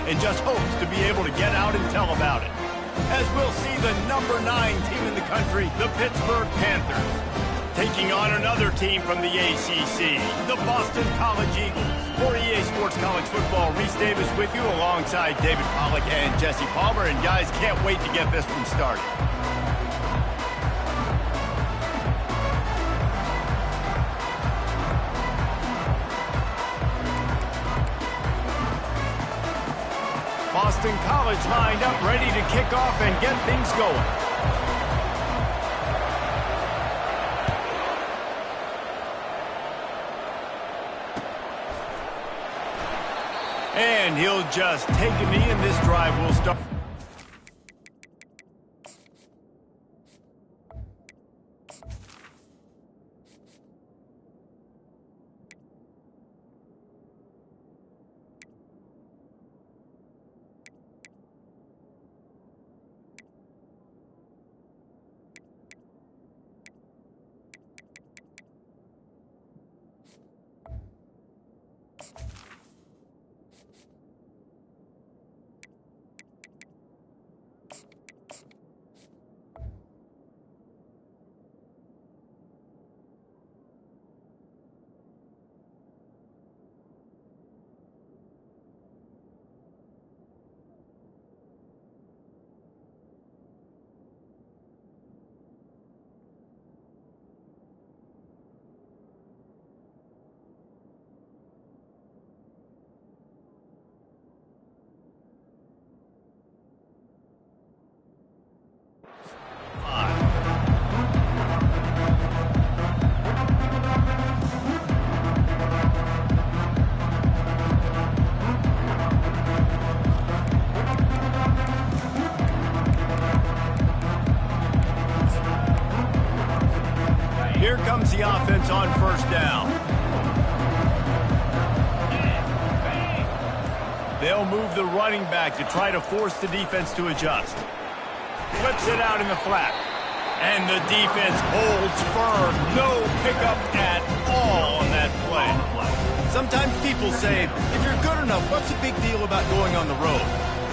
and just hopes to be able to get out and tell about it. As we'll see the #9 team in the country, the Pittsburgh Panthers, taking on another team from the ACC, the Boston College Eagles. For EA Sports College Football, Reese Davis with you alongside David Pollack and Jesse Palmer. And guys, can't wait to get this one started. Boston College lined up, ready to kick off and get things going. And he'll just take a knee, and this drive will start. Here comes the offense on first down. They'll move the running back to try to force the defense to adjust. Flips it out in the flat. And the defense holds firm. No pickup at all on that play. Sometimes people say, if you're good enough, what's the big deal about going on the road?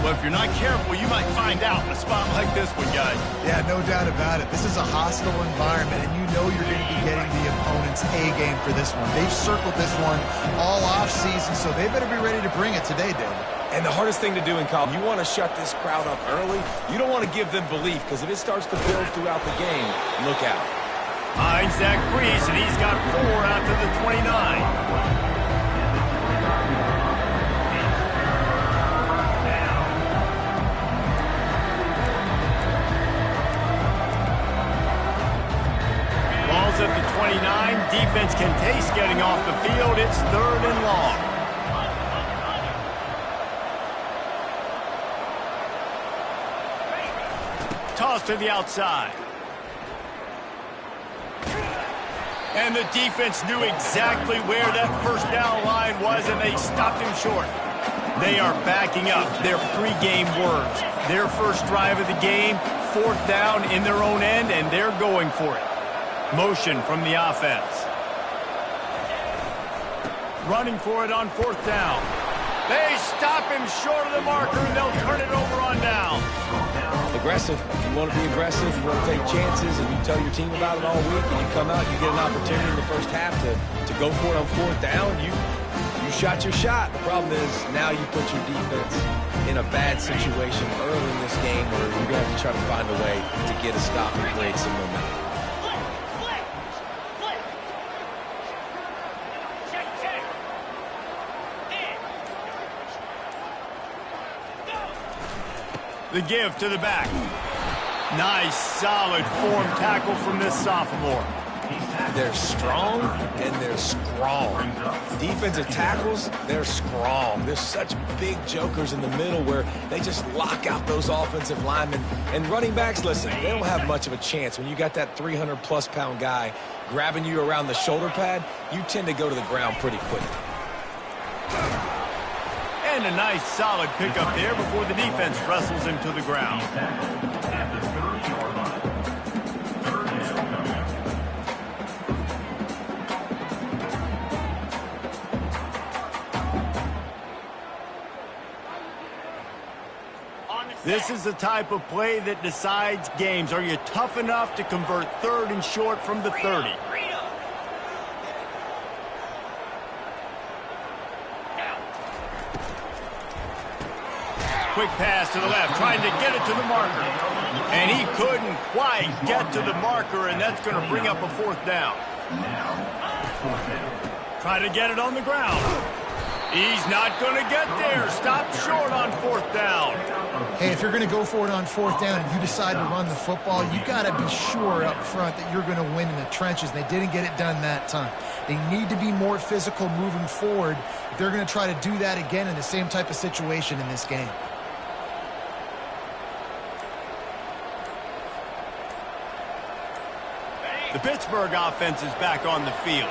Well, if you're not careful, you might find out in a spot like this one, guys. Yeah, no doubt about it. This is a hostile environment, and you know you're going to be getting the opponent's A-game for this one. They've circled this one all off-season, so they better be ready to bring it today, David. And the hardest thing to do in college, you want to shut this crowd up early. You don't want to give them belief, because if it starts to build throughout the game, look out. Finds that crease, and he's got 4 out to the 29. At the 29, defense can taste getting off the field. It's 3rd and long. Toss to the outside. And the defense knew exactly where that first down line was, and they stopped him short. They are backing up their pregame words. Their first drive of the game, 4th down in their own end, and they're going for it. Motion from the offense. Running for it on 4th down. They stop him short of the marker, and they'll turn it over on down. Aggressive. If you want to be aggressive, you want to take chances, and you tell your team about it all week, and you come out, you get an opportunity in the first half to go for it on 4th down, you shot your shot. The problem is now you put your defense in a bad situation early in this game where you're going to have to try to find a way to get a stop and create some momentum. The give to the back. Nice, solid form tackle from this sophomore. They're strong and they're strong. Defensive tackles, they're strong. There's such big jokers in the middle where they just lock out those offensive linemen. And running backs, listen, they don't have much of a chance. When you got that 300-plus pound guy grabbing you around the shoulder pad, you tend to go to the ground pretty quick. And a nice solid pickup there before the defense wrestles him to the ground. This is the type of play that decides games. Are you tough enough to convert 3rd and short from the 30? Quick pass to the left, trying to get it to the marker. And he couldn't quite get to the marker, and that's going to bring up a 4th down. Try to get it on the ground. He's not going to get there. Stop short on 4th down. Hey, if you're going to go for it on 4th down and you decide to run the football, you got to be sure up front that you're going to win in the trenches. They didn't get it done that time. They need to be more physical moving forward if they're going to try to do that again in the same type of situation in this game. The Pittsburgh offense is back on the field.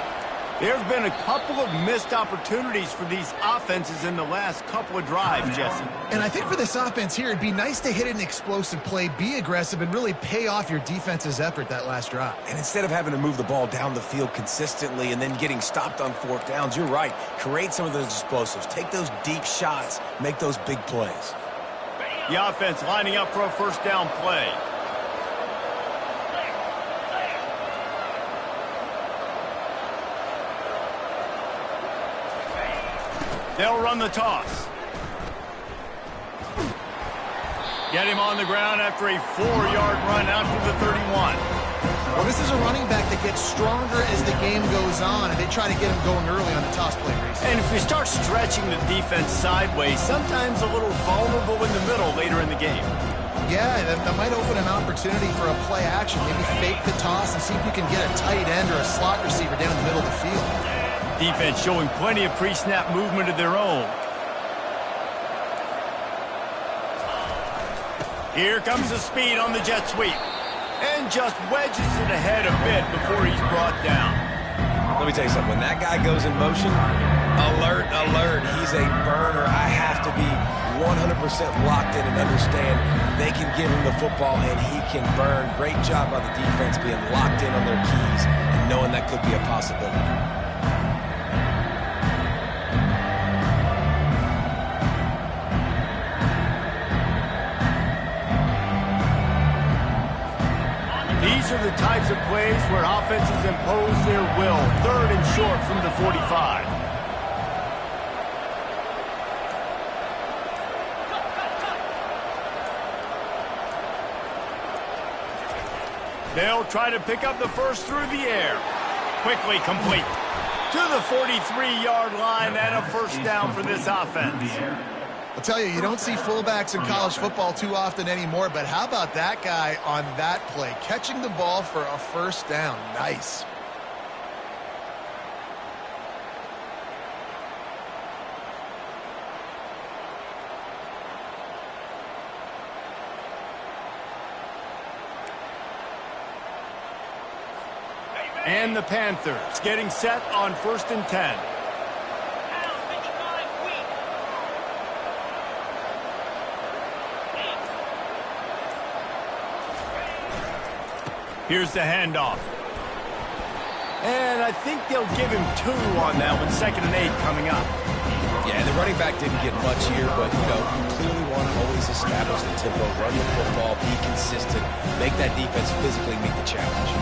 There have been a couple of missed opportunities for these offenses in the last couple of drives, Jesse. And I think for this offense here, it'd be nice to hit an explosive play, be aggressive, and really pay off your defense's effort that last drive. And instead of having to move the ball down the field consistently and then getting stopped on 4th downs, you're right. Create some of those explosives. Take those deep shots. Make those big plays. The offense lining up for a 1st down play. They'll run the toss. Get him on the ground after a 4-yard run out to the 31. Well, this is a running back that gets stronger as the game goes on, and they try to get him going early on the toss play race. And if we start stretching the defense sideways, sometimes a little vulnerable in the middle later in the game. Yeah, that might open an opportunity for a play action. Maybe fake the toss and see if you can get a tight end or a slot receiver down the middle of the field. Defense showing plenty of pre-snap movement of their own. Here comes the speed on the jet sweep. And just wedges it ahead a bit before he's brought down. Let me tell you something. When that guy goes in motion, alert, alert. He's a burner. I have to be 100% locked in and understand they can give him the football and he can burn. Great job by the defense being locked in on their keys and knowing that could be a possibility. These are the types of plays where offenses impose their will. 3rd and short from the 45. They'll try to pick up the 1st through the air. Quickly complete. To the 43-yard line and a 1st down for this offense. I'll tell you, you don't see fullbacks in college football too often anymore, but how about that guy on that play? Catching the ball for a 1st down. Nice. And the Panthers getting set on 1st and 10. Here's the handoff. And I think they'll give him 2 on that one. 2nd and 8 coming up. Yeah, the running back didn't get much here, but, you know, you clearly want to always establish the tempo, run the football, be consistent, make that defense physically meet the challenge.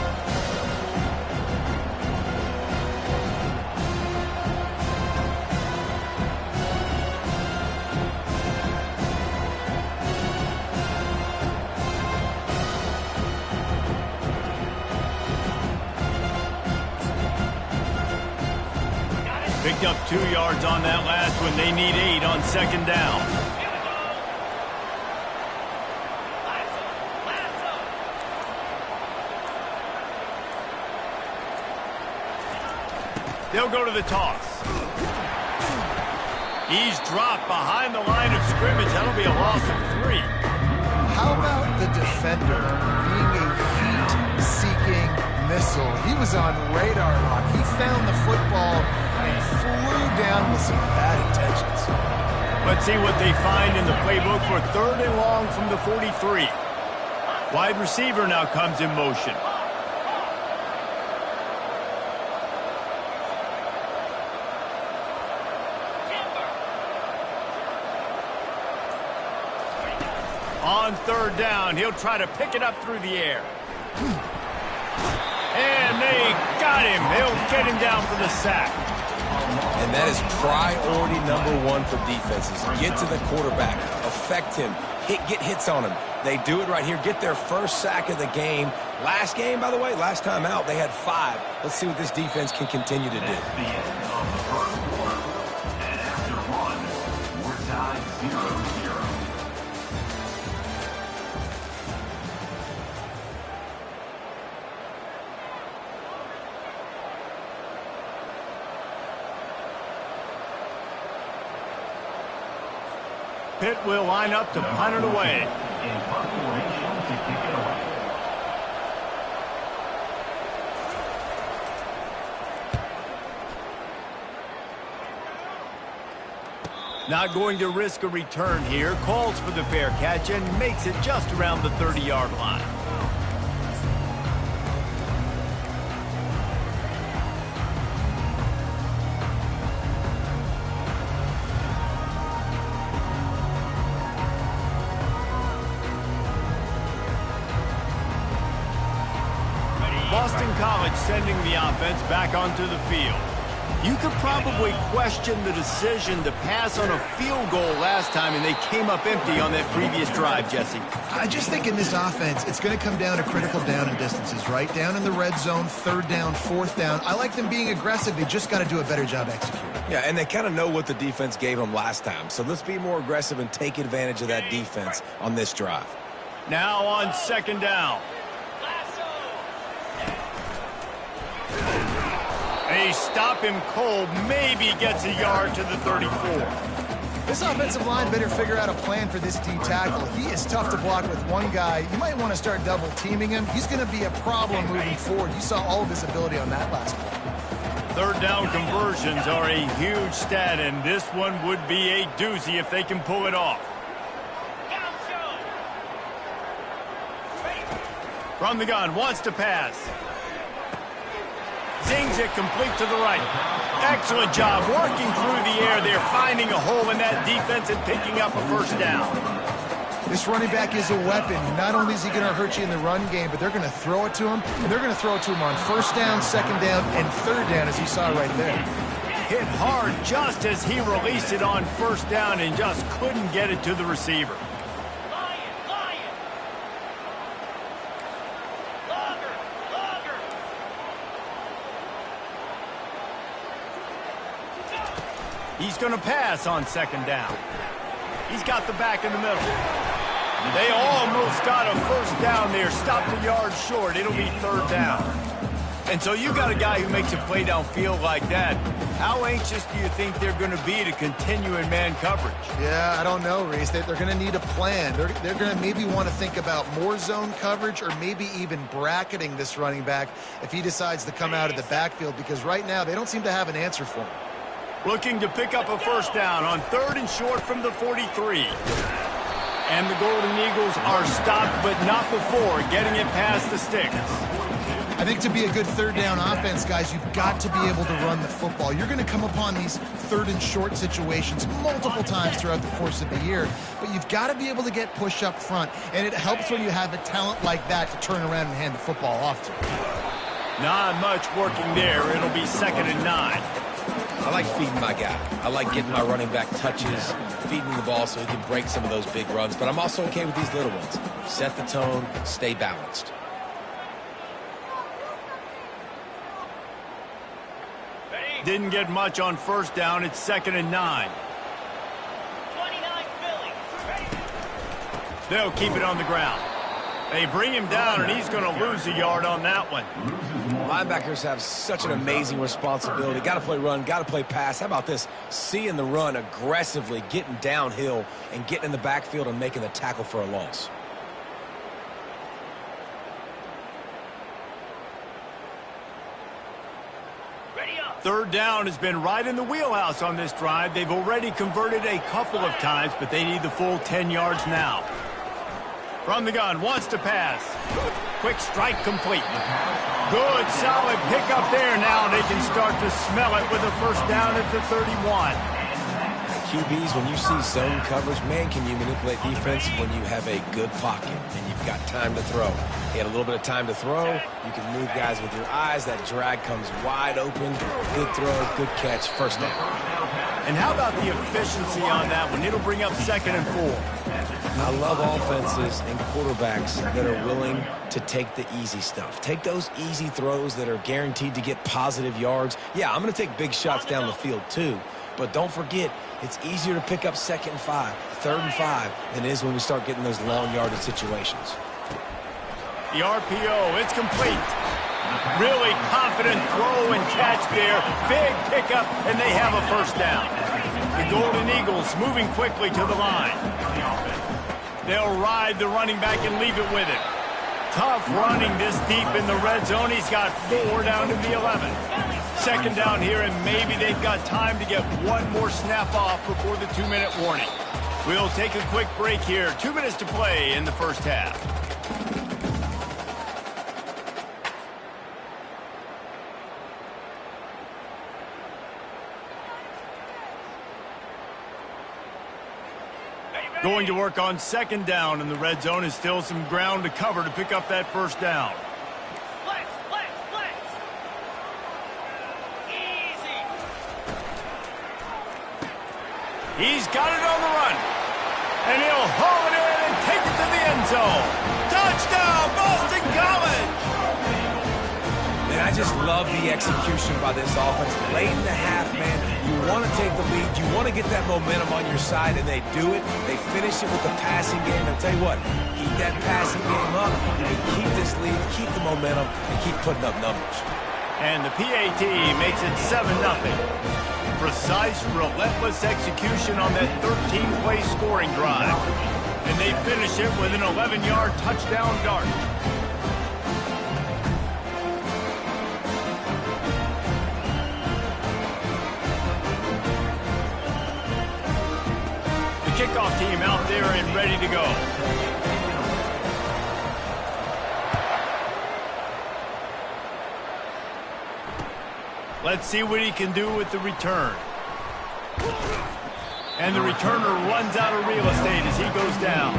Picked up 2 yards on that last one. They need 8 on 2nd down. They'll go to the toss. He's dropped behind the line of scrimmage. That'll be a loss of 3. How about the defender being a heat-seeking missile? He was on radar lock. He found the football and flew down with some bad intentions. Let's see what they find in the playbook for 3rd and long from the 43. Wide receiver now comes in motion. On third down, he'll try to pick it up through the air. And they got him. They'll get him down for the sack. And that is priority #1 for defenses. Get to the quarterback. Affect him. Get hits on him. They do it right here. Get their first sack of the game. Last game, by the way, last time out, they had 5. Let's see what this defense can continue to do. That's the end of the first quarter. And after 1, we're tied 0-0. Pitt will line up to punt it away. In punt formation to kick it away. Not going to risk a return here. Calls for the fair catch and makes it just around the 30-yard line. Boston College sending the offense back onto the field. You could probably question the decision to pass on a field goal last time, and they came up empty on that previous drive, Jesse. I just think in this offense, it's going to come down to critical down and distances, right? Down in the red zone, third down, fourth down. I like them being aggressive. They just got to do a better job executing. Yeah, and they kind of know what the defense gave them last time. So let's be more aggressive and take advantage of that defense on this drive. Now on second down. They stop him cold, maybe gets a yard to the 34. This offensive line better figure out a plan for this D tackle. He is tough to block with one guy. You might want to start double teaming him. He's going to be a problem moving forward. You saw all of his ability on that last play. Third down conversions are a huge stat, and this one would be a doozy if they can pull it off. From the gun, wants to pass. Zings it complete to the right. Excellent job working through the air. They're finding a hole in that defense and picking up a first down. This running back is a weapon. Not only is he going to hurt you in the run game, but they're going to throw it to him, and they're going to throw it to him on first down, second down, and third down, as you saw right there. Hit hard just as he released it on first down and just couldn't get it to the receiver. He's going to pass on second down. He's got the back in the middle. They almost got a first down there. Stopped a yard short. It'll be third down. And so you got a guy who makes a play downfield like that. How anxious do you think they're going to be to continue in man coverage? Yeah, I don't know, Reese. They're going to need a plan. They're going to maybe want to think about more zone coverage or maybe even bracketing this running back if he decides to come out of the backfield, because right now they don't seem to have an answer for him. Looking to pick up a first down on third and short from the 43. And the Golden Eagles are stopped, but not before getting it past the sticks. I think to be a good third down offense, guys, you've got to be able to run the football. You're going to come upon these third and short situations multiple times throughout the course of the year, but you've got to be able to get push up front, and it helps when you have a talent like that to turn around and hand the football off to. Not much working there. It'll be 2nd and 9. I like feeding my guy. I like getting my running back touches, feeding the ball so he can break some of those big runs. But I'm also okay with these little ones. Set the tone, stay balanced. Didn't get much on first down. It's 2nd and 9. 29 Philly. They'll keep it on the ground. They bring him down, and he's going to lose a yard on that one. Linebackers have such an amazing responsibility. Got to play run, got to play pass. How about this? Seeing the run aggressively, getting downhill, and getting in the backfield and making the tackle for a loss. Third down has been right in the wheelhouse on this drive. They've already converted a couple of times, but they need the full 10 yards now. From the gun, wants to pass. Quick strike complete. Good, solid pickup there. Now they can start to smell it with a first down at the 31. QBs, when you see zone coverage, man, can you manipulate defense when you have a good pocket and you've got time to throw. He had a little bit of time to throw. You can move guys with your eyes. That drag comes wide open. Good throw, good catch, first down. And how about the efficiency on that one? It'll bring up 2nd and 4. I love offenses and quarterbacks that are willing to take the easy stuff. Take those easy throws that are guaranteed to get positive yards. Yeah, I'm going to take big shots down the field too. But don't forget, it's easier to pick up 2nd and 5, 3rd and 5 than it is when we start getting those long yardage situations. The RPO, it's complete. Really confident throw and catch there. Big pickup, and they have a first down. The Golden Eagles moving quickly to the line. They'll ride the running back and leave it with him. Tough running this deep in the red zone. He's got 4 down to the 11. 2nd down here, and maybe they've got time to get one more snap off before the 2-minute warning. We'll take a quick break here. 2 minutes to play in the first half. Going to work on 2nd down in the red zone is still some ground to cover to pick up that first down. Flex, flex, flex. Easy. He's got it on the run. And he'll haul it in and take it to the end zone. Touchdown, Boston College! Man, I just love the execution by this offense. Late in the half, man, you want to take the lead. You want to get that momentum on your side, and they do it. They finish it with the passing game. I'll tell you what, keep that passing game up, and keep this lead, keep the momentum, and keep putting up numbers. And the PAT makes it 7-0. Precise, relentless execution on that 13-play scoring drive. And they finish it with an 11-yard touchdown dart. Kickoff team out there and ready to go. Let's see what he can do with the return. And the returner runs out of real estate as he goes down.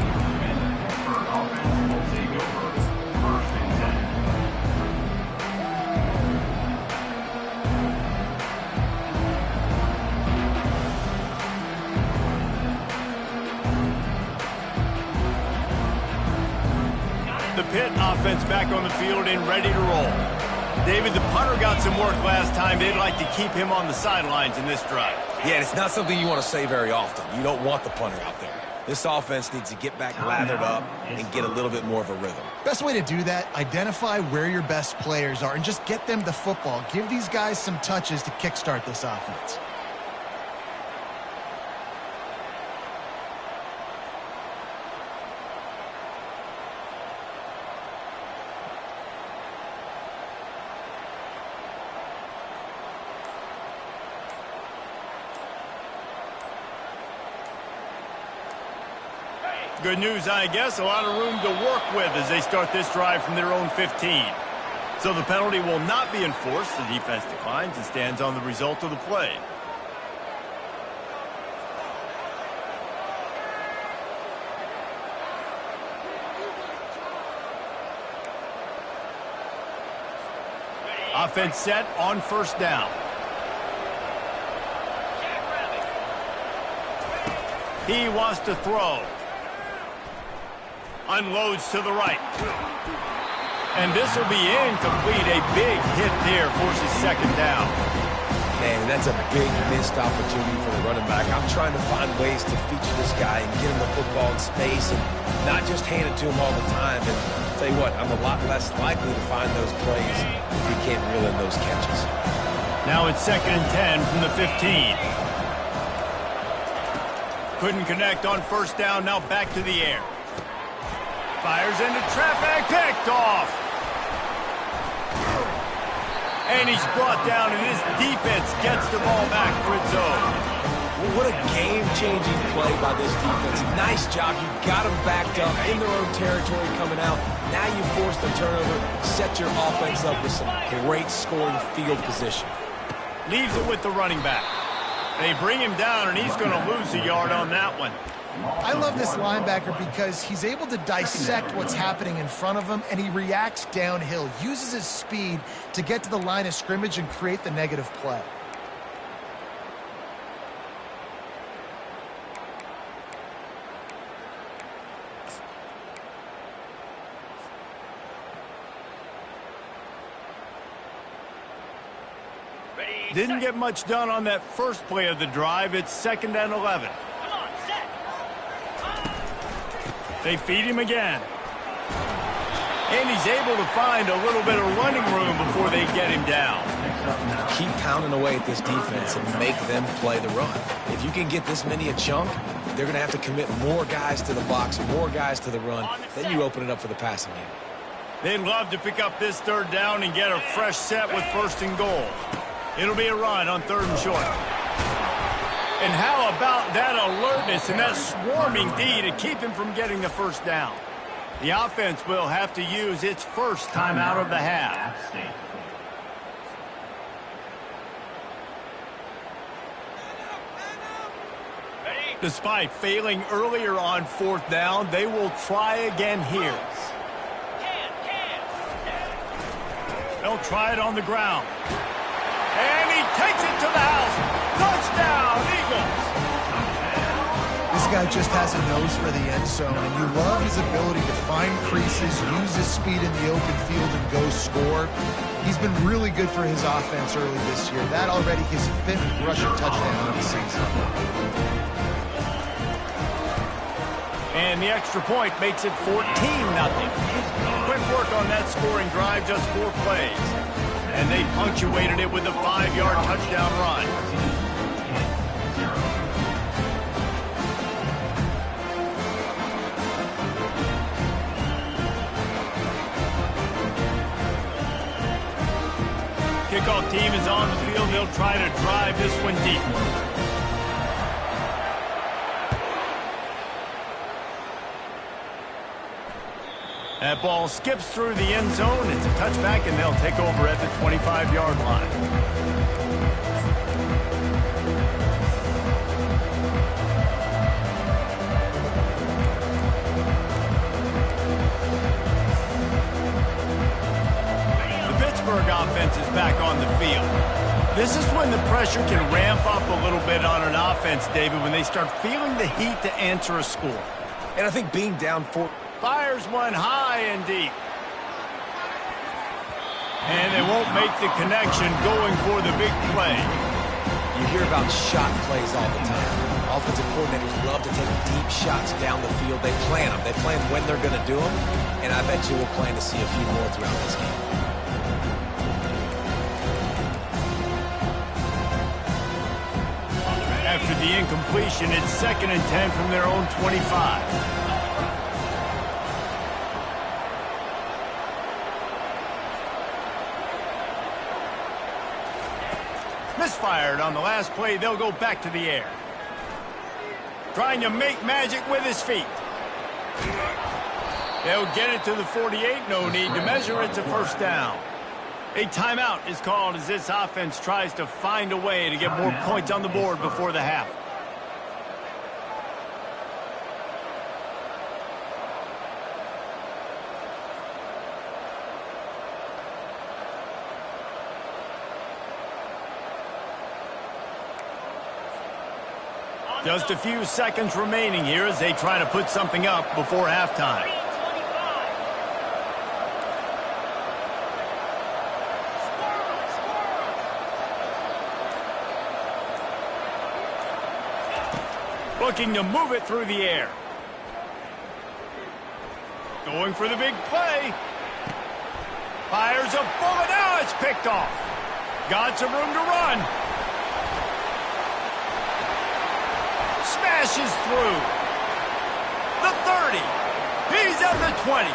The Pitt offense back on the field and ready to roll. David, the punter got some work last time. They'd like to keep him on the sidelines in this drive. Yeah, it's not something you want to say very often. You don't want the punter out there. This offense needs to get back lathered up and get a little bit more of a rhythm. Best way to do that, identify where your best players are and just get them the football. Give these guys some touches to kickstart this offense. Good news, I guess. A lot of room to work with as they start this drive from their own 15. So the penalty will not be enforced. The defense declines and stands on the result of the play. Offense set on 1st down. He wants to throw. Unloads to the right. And this will be incomplete. A big hit there forces 2nd down. Man, that's a big missed opportunity for the running back. I'm trying to find ways to feature this guy and get him the football in space and not just hand it to him all the time. And I'll tell you what, I'm a lot less likely to find those plays if he can't reel in those catches. Now it's 2nd and 10 from the 15. Couldn't connect on 1st down. Now back to the air. Fires into traffic, picked off. And he's brought down, and his defense gets the ball back for its own. Well, what a game-changing play by this defense. Nice job. You got them backed up in their own territory coming out. Now you force the turnover, set your offense up with some great scoring field position. Leaves it with the running back. They bring him down, and he's going to lose a yard on that one. I love this linebacker because he's able to dissect what's happening in front of him, and he reacts downhill, uses his speed to get to the line of scrimmage and create the negative play. Didn't get much done on that first play of the drive. It's 2nd and 11. Come on, set. They feed him again. And he's able to find a little bit of running room before they get him down. Keep pounding away at this defense and make them play the run. If you can get this many a chunk, they're going to have to commit more guys to the box, more guys to the run. Then you open it up for the passing game. They'd love to pick up this 3rd down and get a fresh set with 1st and goal. It'll be a run on 3rd and short. And how about that alertness and that swarming D to keep him from getting the 1st down? The offense will have to use its first timeout of the half. Despite failing earlier on 4th down, they will try again here. They'll try it on the ground. And he takes it to the house. Touchdown, Eagles. This guy just has a nose for the end zone, and you love his ability to find creases, use his speed in the open field, and go score. He's been really good for his offense early this year. That already his 5th rushing touchdown of the season. And the extra point makes it 14-0. Quick work on that scoring drive, just 4 plays. And they punctuated it with a 5-yard touchdown run. Kickoff team is on the field. They'll try to drive this one deep. That ball skips through the end zone. It's a touchback, and they'll take over at the 25-yard line. The Pittsburgh offense is back on the field. This is when the pressure can ramp up a little bit on an offense, David, when they start feeling the heat to answer a score. And I think being down 4... Fires one high and deep. And they won't make the connection going for the big play. You hear about shot plays all the time. Offensive coordinators love to take deep shots down the field. They plan them. They plan when they're going to do them. And I bet you we'll plan to see a few more throughout this game. After the incompletion, it's 2nd and 10 from their own 25. Misfired on the last play. They'll go back to the air. Trying to make magic with his feet. They'll get it to the 48. No need to measure. It's a 1st down. A timeout is called as this offense tries to find a way to get more points on the board before the half. Just a few seconds remaining here as they try to put something up before halftime. Looking to move it through the air. Going for the big play. Fires a bullet. Now it's picked off. Got some room to run. Smashes through. The 30. He's at the 20.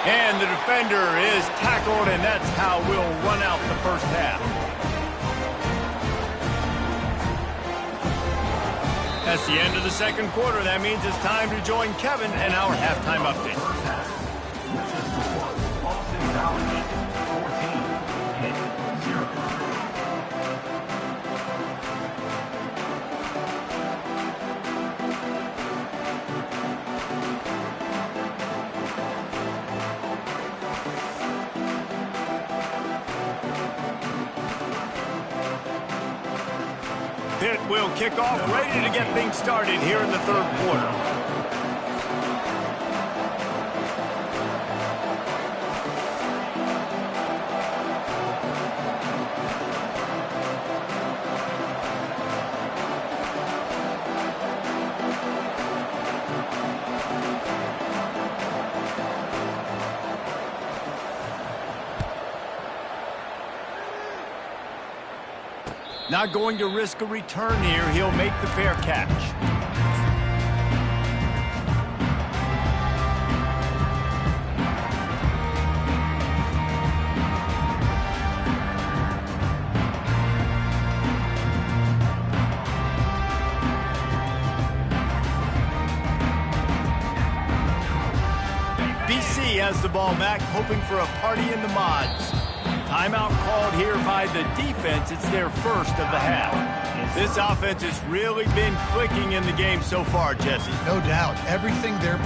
And the defender is tackled, and that's how we'll run out the first half. That's the end of the 2nd quarter. That means it's time to join Kevin and our halftime update. pit will kick off, ready to get things started here in the third quarter. Not going to risk a return here. He'll make the fair catch. BC has the ball back, hoping for a party in the mods. Timeout called here by the defense. It's their first of the half. This offense has really been clicking in the game so far, Jesse. No doubt. Everything they're